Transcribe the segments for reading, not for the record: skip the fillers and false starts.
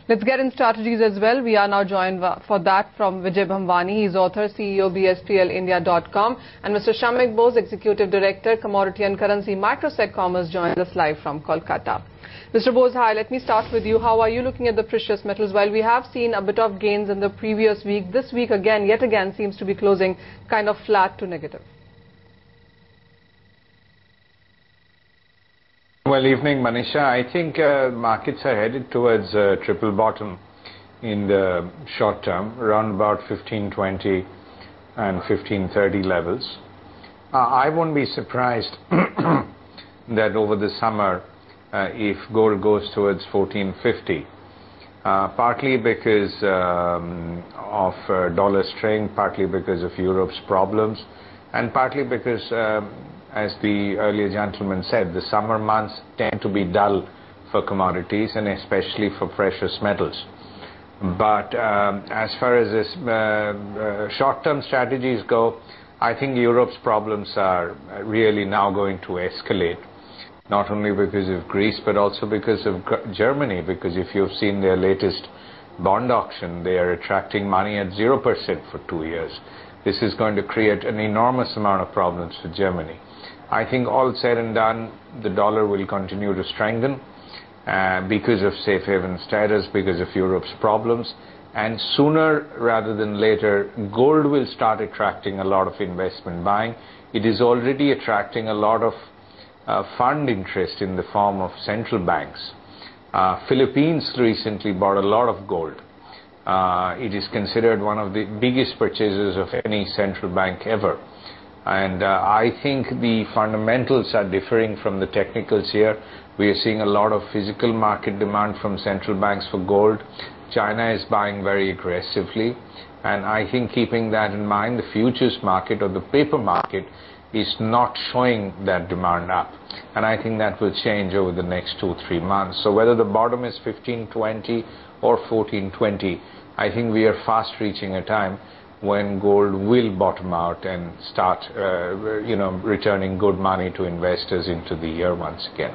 Let's get in strategies as well. We are now joined for that from Vijay Bhamwani. He's author, CEO, BSPLindia.com, and Mr. Shamik Bose, Executive Director, Commodity and Currency, Microsec Commerce, joins us live from Kolkata. Mr. Bose, hi. Let me start with you. How are you looking at the precious metals? While we have seen a bit of gains in the previous week, this week yet again seems to be closing kind of flat to negative. Well, evening, Manisha. I think markets are headed towards triple bottom in the short term, around about 1520 and 1530 levels. I won't be surprised that over the summer, if gold goes towards 1450, partly because of dollar strength, partly because of Europe's problems, and partly because as the earlier gentleman said, the summer months tend to be dull for commodities and especially for precious metals. But as far as this short-term strategies go, I think Europe's problems are really now going to escalate, not only because of Greece but also because of Germany, because if you've seen their latest bond auction, they are attracting money at 0% for 2 years. This is going to create an enormous amount of problems for Germany. I think all said and done, the dollar will continue to strengthen because of safe haven status, because of Europe's problems, and sooner rather than later, gold will start attracting a lot of investment buying. It is already attracting a lot of fund interest in the form of central banks. Philippines recently bought a lot of gold. It is considered one of the biggest purchases of any central bank ever. And I think the fundamentals are differing from the technicals here. We are seeing a lot of physical market demand from central banks for gold. China is buying very aggressively. And I think keeping that in mind, the futures market or the paper market is not showing that demand up. And I think that will change over the next 2-3 months. So whether the bottom is 1520 or 1420, I think we are fast reaching a time when gold will bottom out and start, returning good money to investors into the year once again.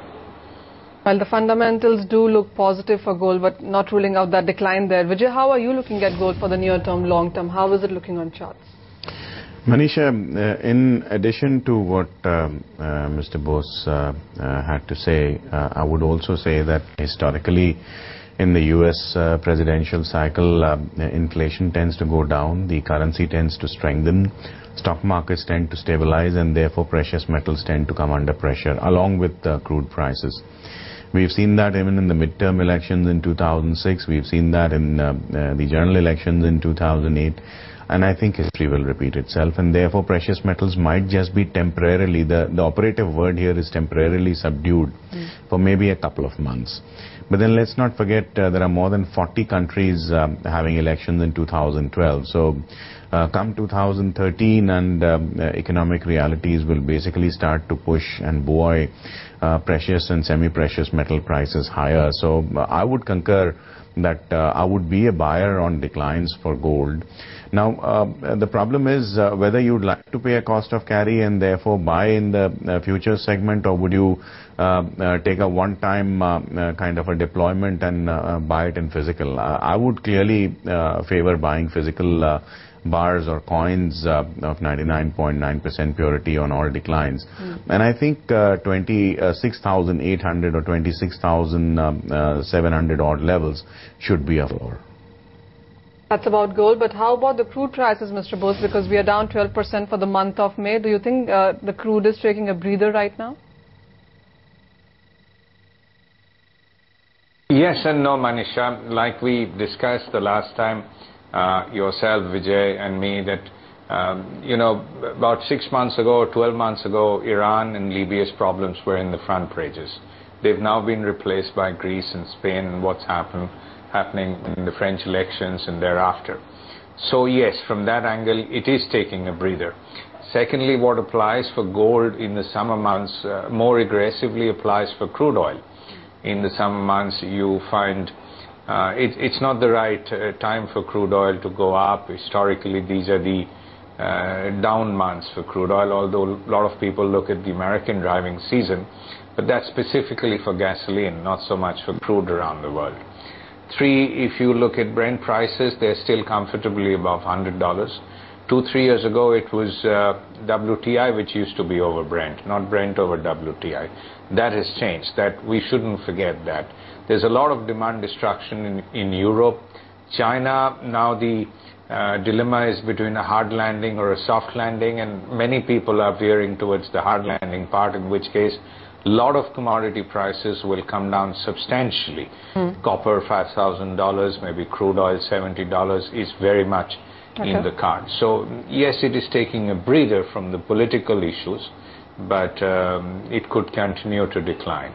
Well, the fundamentals do look positive for gold, but not ruling out that decline there. Vijay, how are you looking at gold for the near term, long term? How is it looking on charts? Manisha, in addition to what Mr. Bose had to say, I would also say that historically, in the US presidential cycle, inflation tends to go down, the currency tends to strengthen, stock markets tend to stabilize, and therefore precious metals tend to come under pressure, along with crude prices. We've seen that even in the midterm elections in 2006, we've seen that in the general elections in 2008, and I think history will repeat itself, and therefore precious metals might just be temporarily, the operative word here is temporarily subdued for maybe a couple of months. But then let's not forget there are more than 40 countries having elections in 2012. So come 2013 and economic realities will basically start to push and buoy precious and semi-precious metal prices higher. So I would concur that I would be a buyer on declines for gold. Now, the problem is whether you'd like to pay a cost of carry and therefore buy in the future segment, or would you take a one-time kind of a deployment and buy it in physical. I would clearly favor buying physical bars or coins of 99.9% purity on all declines. And I think 26,800 or 26,700 odd levels should be a floor. That's about gold, but how about the crude prices, Mr. Bose? Because we are down 12% for the month of May. Do you think the crude is taking a breather right now? Yes and no, Manisha. Like we discussed the last time, yourself, Vijay, and me, that, about 6 months ago or 12 months ago, Iran and Libya's problems were in the front pages. They've now been replaced by Greece and Spain and what's happening in the French elections and thereafter. So yes, from that angle, it is taking a breather. Secondly, what applies for gold in the summer months more aggressively applies for crude oil. In the summer months, you find it's not the right time for crude oil to go up. Historically, these are the down months for crude oil, although a lot of people look at the American driving season, but that's specifically for gasoline, not so much for crude around the world. 3, if you look at Brent prices, they're still comfortably above $100. 2-3 years ago, it was WTI, which used to be over Brent, not Brent over WTI. That has changed. That we shouldn't forget that. There's a lot of demand destruction in Europe. China, now the dilemma is between a hard landing or a soft landing, and many people are veering towards the hard landing part, in which case a lot of commodity prices will come down substantially. Copper $5,000, maybe crude oil $70 is very much in the cards. So yes, it is taking a breather from the political issues, but it could continue to decline.